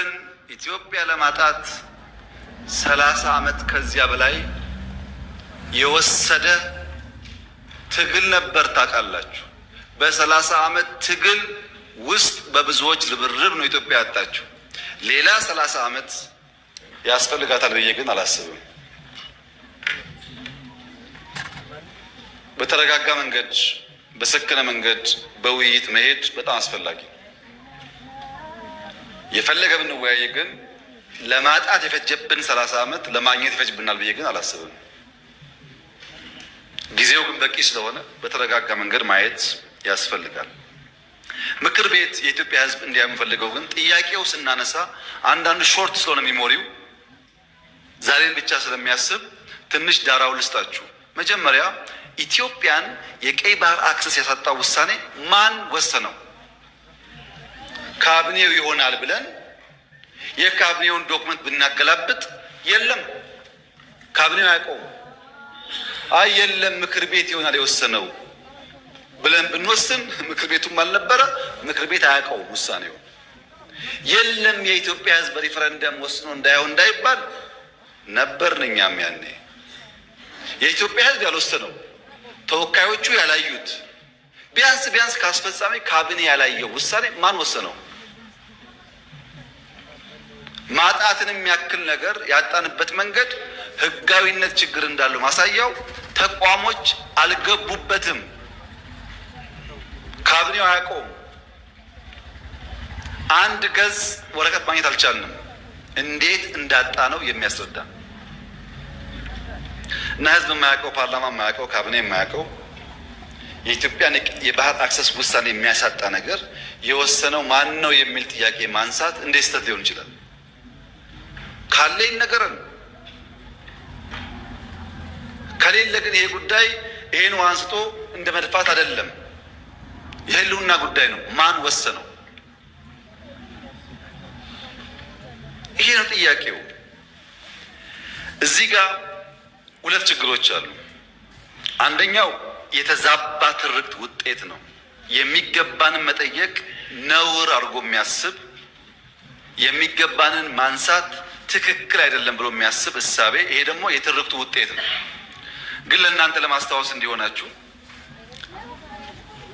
ባህርን ኢትዮጵያ ለማጣት 30 ዓመት ከዚያ በላይ የወሰደ ትግል ነበር። ታውቃላችሁ። በ30 ዓመት ትግል ውስጥ በብዙዎች ርብርብ ነው ኢትዮጵያ ያጣችው። ሌላ 30 ዓመት ያስፈልጋታል ብዬ ግን አላስብም። በተረጋጋ መንገድ፣ በሰከነ መንገድ፣ በውይይት መሄድ በጣም አስፈላጊ ነው። የፈለገ ብንወያይ ግን ለማጣት የፈጀብን 30 ዓመት ለማግኘት ይፈጅብናል ብዬ ግን አላስብም። ጊዜው ግን በቂ ስለሆነ በተረጋጋ መንገድ ማየት ያስፈልጋል። ምክር ቤት የኢትዮጵያ ሕዝብ እንዲያ የምፈልገው ግን ጥያቄው ስናነሳ አንዳንዱ ሾርት ስለሆነ ሚሞሪው ዛሬን ብቻ ስለሚያስብ ትንሽ ዳራው ልስጣችሁ። መጀመሪያ ኢትዮጵያን የቀይ ባህር አክሰስ ያሳጣው ውሳኔ ማን ወሰነው? ካቢኔው ይሆናል ብለን የካቢኔውን ዶክመንት ብናገላብጥ የለም፣ ካቢኔው አያውቀውም። አይ የለም ምክር ቤት ይሆናል የወሰነው ብለን ብንወስን ምክር ቤቱም አልነበረ፣ ምክር ቤት አያውቀውም ውሳኔው። የለም የኢትዮጵያ ሕዝብ ሪፈረንደም ወስኖ እንዳይሆን እንዳይባል ነበርን እኛም ያኔ። የኢትዮጵያ ሕዝብ ያልወሰነው ተወካዮቹ ያላዩት ቢያንስ ከአስፈጻሚ ካቢኔ ያላየው ውሳኔ ማን ወሰነው? ማጣትንም ያክል ነገር ያጣንበት መንገድ ህጋዊነት ችግር እንዳለው ማሳያው ተቋሞች አልገቡበትም። ካቢኔው አያውቀውም። አንድ ገጽ ወረቀት ማግኘት አልቻልንም። እንዴት እንዳጣ ነው የሚያስረዳ እና ህዝብ የማያውቀው፣ ፓርላማ የማያውቀው፣ ካቢኔ የማያውቀው የኢትዮጵያን የባህር አክሰስ ውሳኔ የሚያሳጣ ነገር የወሰነው ማን ነው የሚል ጥያቄ ማንሳት እንዴት ስህተት ሊሆን ይችላል? ካለ ይነገረን። ከሌለ ግን ይሄ ጉዳይ ይሄን አንስቶ እንደ መድፋት አይደለም፣ የህልውና ጉዳይ ነው። ማን ወሰነው? ይሄ ነው ጥያቄው። እዚህ ጋር ሁለት ችግሮች አሉ። አንደኛው የተዛባ ትርክት ውጤት ነው። የሚገባንን መጠየቅ ነውር አድርጎ የሚያስብ የሚገባንን ማንሳት ትክክል አይደለም ብሎ የሚያስብ እሳቤ፣ ይሄ ደግሞ የትርክቱ ውጤት ነው። ግን ለእናንተ ለማስታወስ እንዲሆናችሁ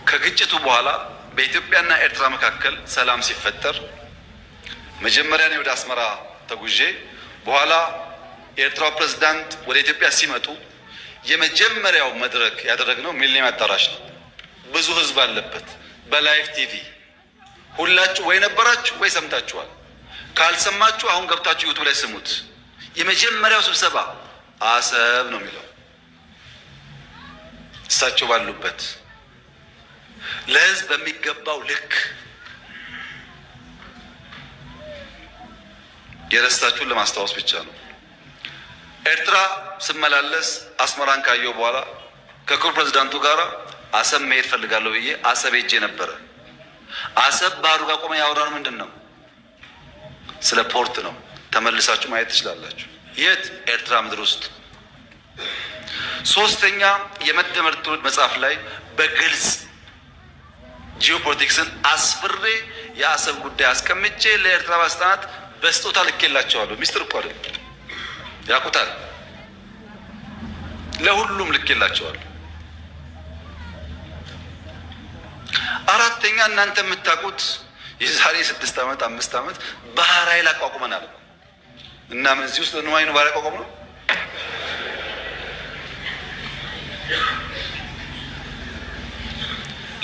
ከግጭቱ በኋላ በኢትዮጵያና ኤርትራ መካከል ሰላም ሲፈጠር መጀመሪያ እኔ ወደ አስመራ ተጉዤ በኋላ የኤርትራው ፕሬዝዳንት ወደ ኢትዮጵያ ሲመጡ የመጀመሪያው መድረክ ያደረግነው ሚሊኒየም አዳራሽ ነው። ብዙ ህዝብ አለበት። በላይቭ ቲቪ ሁላችሁ ወይ ነበራችሁ ወይ ሰምታችኋል። ካልሰማችሁ አሁን ገብታችሁ ዩቱብ ላይ ስሙት። የመጀመሪያው ስብሰባ አሰብ ነው የሚለው እሳቸው ባሉበት ለህዝብ በሚገባው ልክ የረሳችሁን ለማስታወስ ብቻ ነው። ኤርትራ ስመላለስ አስመራን ካየሁ በኋላ ከክቡር ፕሬዝዳንቱ ጋር አሰብ መሄድ ፈልጋለሁ ብዬ አሰብ ሄጄ ነበረ። አሰብ ባህሩ ጋር ቆመ ያወራነው ምንድን ነው? ስለ ፖርት ነው። ተመልሳችሁ ማየት ትችላላችሁ። የት? ኤርትራ ምድር ውስጥ። ሶስተኛ የመደመር ትውልድ መጽሐፍ ላይ በግልጽ ጂኦፖለቲክስን አስፍሬ የአሰብ ጉዳይ አስቀምጬ ለኤርትራ ባለስልጣናት በስጦታ ልኬላቸዋለሁ። ሚስጥር እኮ አይደል፣ ያውቁታል። ለሁሉም ልኬላቸዋለሁ። አራተኛ እናንተ የምታውቁት የዛሬ 6 ዓመት 5 ዓመት ባህር ኃይል አቋቁመናል እና ምን እዚህ ውስጥ ነው ባህር ኃይል አቋቁመን ነው?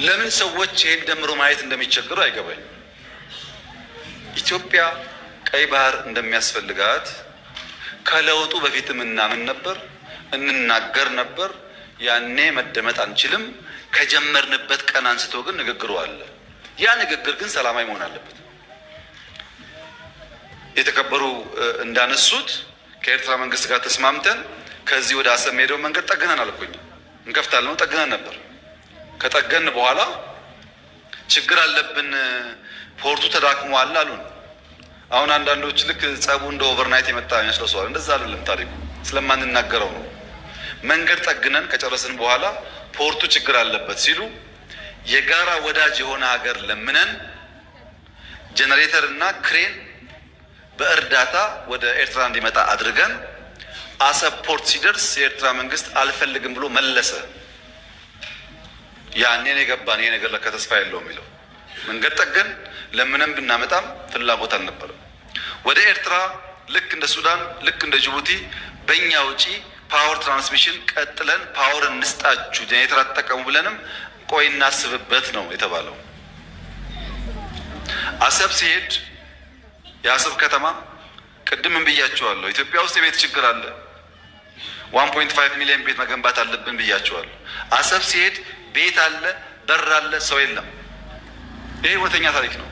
ለምን ሰዎች ይሄን ደምሮ ማየት እንደሚቸገሩ አይገባኝም። ኢትዮጵያ ቀይ ባህር እንደሚያስፈልጋት ከለውጡ በፊትም እናምን ነበር፣ እንናገር ነበር። ያኔ መደመጥ አንችልም። ከጀመርንበት ቀን አንስቶ ግን ንግግሩ አለ። ያ ንግግር ግን ሰላማዊ መሆን አለበት። የተከበሩ እንዳነሱት ከኤርትራ መንግስት ጋር ተስማምተን ከዚህ ወደ አሰብ ሄደው መንገድ ጠግነን አልኩኝ። እንከፍታለን ነው ጠግነን ነበር። ከጠገን በኋላ ችግር አለብን፣ ፖርቱ ተዳክሟል አሉን። አሁን አንዳንዶች ልክ ጸቡ እንደ ኦቨርናይት የመጣ ያስለሰዋል። እንደዛ አይደለም ታሪኩ፣ ስለማንናገረው ነው። መንገድ ጠግነን ከጨረስን በኋላ ፖርቱ ችግር አለበት ሲሉ የጋራ ወዳጅ የሆነ ሀገር ለምነን ጄኔሬተር እና ክሬን በእርዳታ ወደ ኤርትራ እንዲመጣ አድርገን አሰብ ፖርት ሲደርስ የኤርትራ መንግስት አልፈልግም ብሎ መለሰ። ያኔን የገባን ይሄ ነገር ለካ ተስፋ የለውም የሚለው መንገድ ጠገን ለምንም ብናመጣም ፍላጎት አልነበረም። ወደ ኤርትራ ልክ እንደ ሱዳን ልክ እንደ ጅቡቲ በእኛ ውጪ ፓወር ትራንስሚሽን ቀጥለን ፓወር እንስጣችሁ ጄኔሬተር አትጠቀሙ ብለንም ቆይ እናስብበት ነው የተባለው። አሰብ ሲሄድ የአሰብ ከተማ ቅድም ብያቸዋለሁ፣ ኢትዮጵያ ውስጥ የቤት ችግር አለ። 1.5 ሚሊዮን ቤት መገንባት አለብን ብያቸዋለሁ። አሰብ ሲሄድ ቤት አለ፣ በር አለ፣ ሰው የለም። ይሄ እውነተኛ ታሪክ ነው።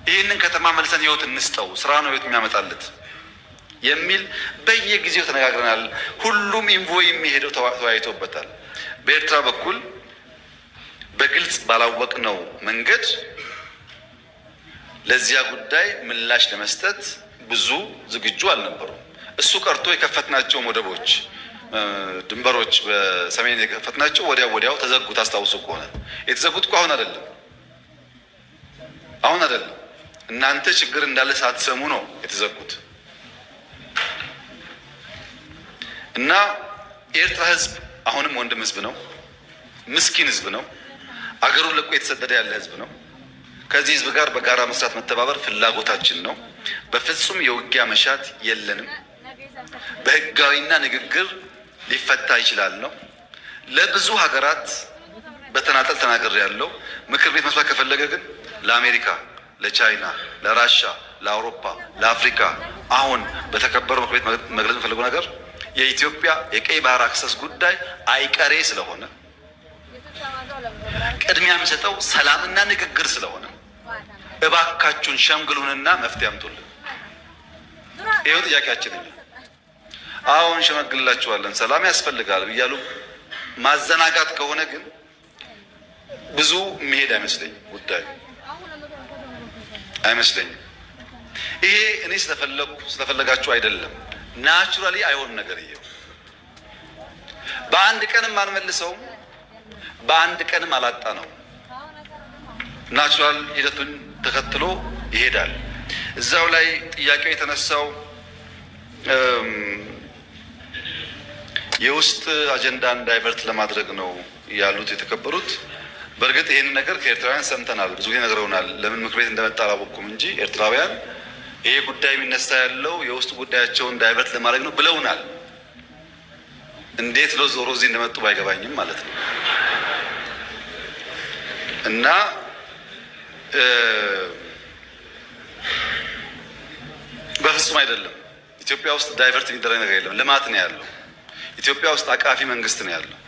ይህንን ከተማ መልሰን ህይወት እንስጠው፣ ስራ ነው ህይወት የሚያመጣለት የሚል በየጊዜው ተነጋግረናል። ሁሉም ኢንቮይ የሚሄደው ተወያይቶበታል። በኤርትራ በኩል በግልጽ ባላወቅነው መንገድ ለዚያ ጉዳይ ምላሽ ለመስጠት ብዙ ዝግጁ አልነበሩም። እሱ ቀርቶ የከፈትናቸው ወደቦች፣ ድንበሮች በሰሜን የከፈትናቸው ወዲያው ተዘጉ። ታስታውሱ ከሆነ የተዘጉት እኮ አሁን አይደለም እናንተ ችግር እንዳለ ሳትሰሙ ነው የተዘጉት። እና የኤርትራ ህዝብ አሁንም ወንድም ህዝብ ነው፣ ምስኪን ህዝብ ነው፣ አገሩን ለቆ የተሰደደ ያለ ህዝብ ነው። ከዚህ ህዝብ ጋር በጋራ መስራት መተባበር ፍላጎታችን ነው። በፍጹም የውጊያ መሻት የለንም። በህጋዊና ንግግር ሊፈታ ይችላል ነው። ለብዙ ሀገራት በተናጠል ተናገር ያለው ምክር ቤት መስራት ከፈለገ ግን ለአሜሪካ፣ ለቻይና፣ ለራሻ፣ ለአውሮፓ፣ ለአፍሪካ አሁን በተከበረው ምክር ቤት መግለጽ የፈለገው ነገር የኢትዮጵያ የቀይ ባህር አክሰስ ጉዳይ አይቀሬ ስለሆነ ቅድሚያ የሚሰጠው ሰላምና ንግግር ስለሆነ እባካችሁን ሸምግሉንና መፍትሄ አምጡልን። ይሄው ጥያቄያችን ነው። አሁን ሸመግልላችኋለን፣ ሰላም ያስፈልጋል ብያሉ ማዘናጋት ከሆነ ግን ብዙ መሄድ ጉዳዩ አይመስለኝም። ይሄ እኔ ስለፈለጋችሁ አይደለም፣ ናቹራሊ አይሆን ነገር ይሄው በአንድ ቀንም አንመልሰውም፣ በአንድ ቀንም አላጣ ነው። ናቹራል ሂደቱን ተከትሎ ይሄዳል። እዛው ላይ ጥያቄው የተነሳው የውስጥ አጀንዳን ዳይቨርት ለማድረግ ነው ያሉት የተከበሩት። በእርግጥ ይሄን ነገር ከኤርትራውያን ሰምተናል፣ ብዙ ጊዜ ነግረውናል። ለምን ምክር ቤት እንደመጣ አላወቅኩም እንጂ ኤርትራውያን ይሄ ጉዳይ የሚነሳ ያለው የውስጥ ጉዳያቸውን ዳይቨርት ለማድረግ ነው ብለውናል። እንዴት ዞሮ እዚህ እንደመጡ ባይገባኝም ማለት ነው። እና በፍጹም አይደለም። ኢትዮጵያ ውስጥ ዳይቨርት የሚደረግ ነገር የለም። ልማት ነው ያለው። ኢትዮጵያ ውስጥ አቃፊ መንግስት ነው ያለው።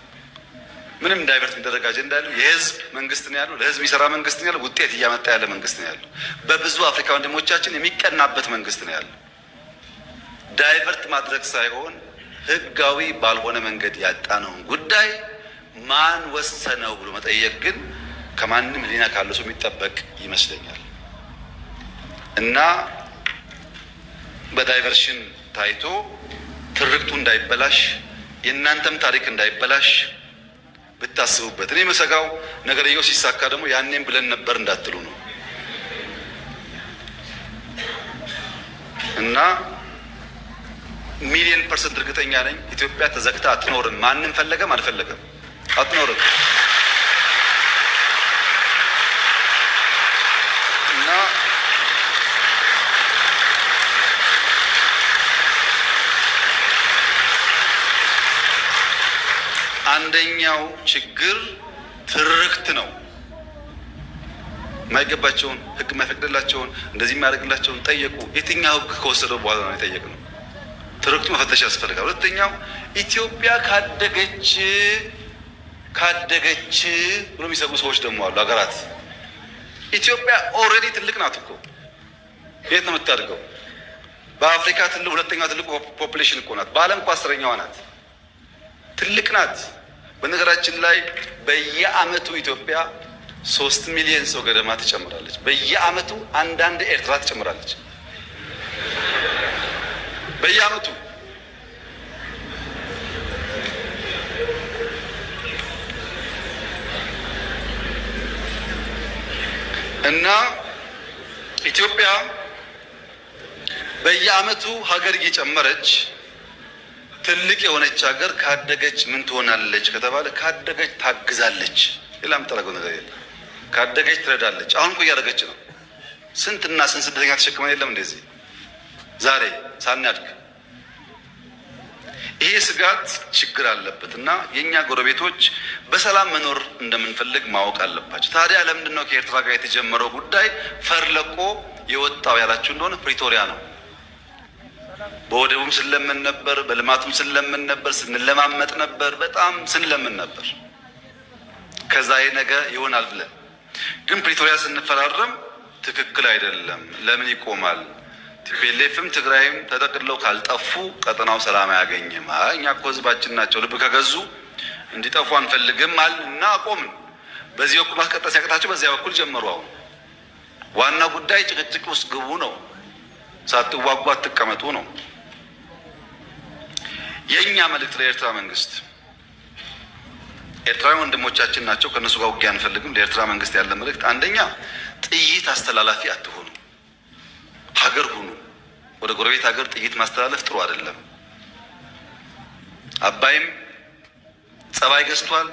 ምንም ዳይቨርት የሚደረግ አጀንዳ ያለው የህዝብ መንግስት ነው ያለው። ለህዝብ የሚሰራ መንግስት ነው ያለው። ውጤት እያመጣ ያለ መንግስት ነው ያለው። በብዙ አፍሪካ ወንድሞቻችን የሚቀናበት መንግስት ነው ያለው። ዳይቨርት ማድረግ ሳይሆን ህጋዊ ባልሆነ መንገድ ያጣነውን ጉዳይ ማን ወሰነው ብሎ መጠየቅ ግን ከማንም ሊና ካለው ሰው የሚጠበቅ ይመስለኛል። እና በዳይቨርሽን ታይቶ ትርክቱ እንዳይበላሽ የእናንተም ታሪክ እንዳይበላሽ ብታስቡበት። እኔ መሰጋው ነገርየው ሲሳካ ደግሞ ያኔም ብለን ነበር እንዳትሉ ነው። እና 1,000,000% እርግጠኛ ነኝ ኢትዮጵያ ተዘግታ አትኖርም። ማንም ፈለገም አልፈለገም አትኖርም። እና አንደኛው ችግር ትርክት ነው። የማይገባቸውን ህግ የማይፈቅድላቸውን እንደዚህ የሚያደርግላቸውን ጠየቁ። የትኛው ህግ ከወሰደው በኋላ ነው የጠየቅነው? ትርክቱ መፈተሽ ያስፈልጋል። ሁለተኛው ኢትዮጵያ ካደገች ብሎ የሚሰጉ ሰዎች ደግሞ አሉ። ሀገራት ኢትዮጵያ ኦልሬዲ ትልቅ ናት እኮ። የት ነው የምታድገው? በአፍሪካ ሁለተኛው ትልቁ ፖፑሌሽን እኮ ናት። በዓለም እኮ 10ኛዋ ናት። ትልቅ ናት። በነገራችን ላይ በየአመቱ ኢትዮጵያ 3 ሚሊዮን ሰው ገደማ ትጨምራለች። በየአመቱ አንዳንድ ኤርትራ ትጨምራለች። በየአመቱ እና ኢትዮጵያ በየዓመቱ ሀገር እየጨመረች ትልቅ የሆነች ሀገር ካደገች ምን ትሆናለች ከተባለ ካደገች ታግዛለች። ሌላ የምታደርገው ነገር የለም። ካደገች ትረዳለች። አሁን እኮ እያደረገች ነው። ስንትና ስንት ስደተኛ ተሸክመን የለም እንደዚህ ዛሬ ሳናድግ። ይሄ ስጋት ችግር አለበት እና የኛ ጎረቤቶች በሰላም መኖር እንደምንፈልግ ማወቅ አለባቸው። ታዲያ ለምንድን ነው ከኤርትራ ጋር የተጀመረው ጉዳይ ፈርለቆ የወጣው ያላችሁ እንደሆነ ፕሪቶሪያ ነው። በወደቡም ስንለምን ነበር፣ በልማቱም ስንለምን ነበር፣ ስንለማመጥ ነበር፣ በጣም ስንለምን ነበር። ከዛ ይሄ ነገር ይሆናል ብለን ግን ፕሪቶሪያ ስንፈራረም ትክክል አይደለም፣ ለምን ይቆማል? ቲፒኤልኤፍም ትግራይም ተጠቅልለው ካልጠፉ ቀጠናው ሰላም አያገኝም። እኛ እኮ ህዝባችን ናቸው፣ ልብ ከገዙ እንዲጠፉ አንፈልግም አልና አቆምን። በዚህ በኩል ማስቀጠል ሲያቅታቸው በዚያ በኩል ጀመሩ። አሁን ዋና ጉዳይ ጭቅጭቅ ውስጥ ግቡ ነው፣ ሳትዋጉ አትቀመጡ ነው። የኛ መልእክት ለኤርትራ መንግስት፣ ኤርትራዊ ወንድሞቻችን ናቸው፣ ከነሱ ጋር ውጊያ አንፈልግም። ለኤርትራ መንግስት ያለ መልእክት አንደኛ ጥይት አስተላላፊ አትሆኑ፣ ሀገር ሁኑ። ወደ ጎረቤት ሀገር ጥይት ማስተላለፍ ጥሩ አይደለም። አባይም ጸባይ ገዝቷል፣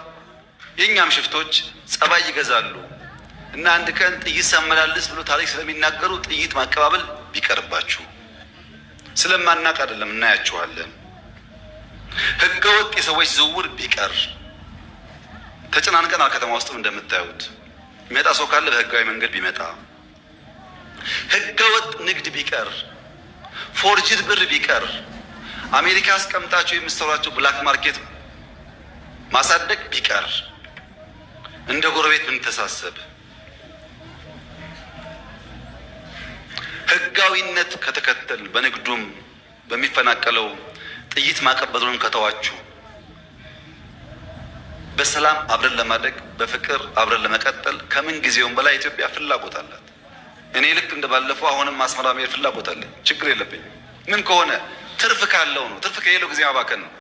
የኛም ሽፍቶች ጸባይ ይገዛሉ እና አንድ ቀን ጥይት ሳመላልስ ብሎ ታሪክ ስለሚናገሩ ጥይት ማቀባበል ቢቀርባችሁ። ስለማናቅ አይደለም፣ እናያችኋለን። ህገወጥ የሰዎች ዝውውር ቢቀር። ተጨናንቀናል። ከተማ ውስጥም እንደምታዩት የሚመጣ ሰው ካለ በህጋዊ መንገድ ቢመጣ፣ ህገወጥ ንግድ ቢቀር፣ ፎርጅድ ብር ቢቀር፣ አሜሪካ አስቀምጣቸው የምትሰሯቸው ብላክ ማርኬት ማሳደግ ቢቀር፣ እንደ ጎረቤት ብንተሳሰብ፣ ህጋዊነት ከተከተል፣ በንግዱም በሚፈናቀለው ጥይት ማቀበሉን ከተዋችሁ፣ በሰላም አብረን ለማደግ በፍቅር አብረን ለመቀጠል ከምን ጊዜውም በላይ ኢትዮጵያ ፍላጎት አላት። እኔ ልክ እንደባለፈው አሁንም አስመራ መሄድ ፍላጎት አለኝ። ችግር የለብኝም። ምን ከሆነ ትርፍ ካለው ነው። ትርፍ ከሌለው ጊዜ ማባከን ነው።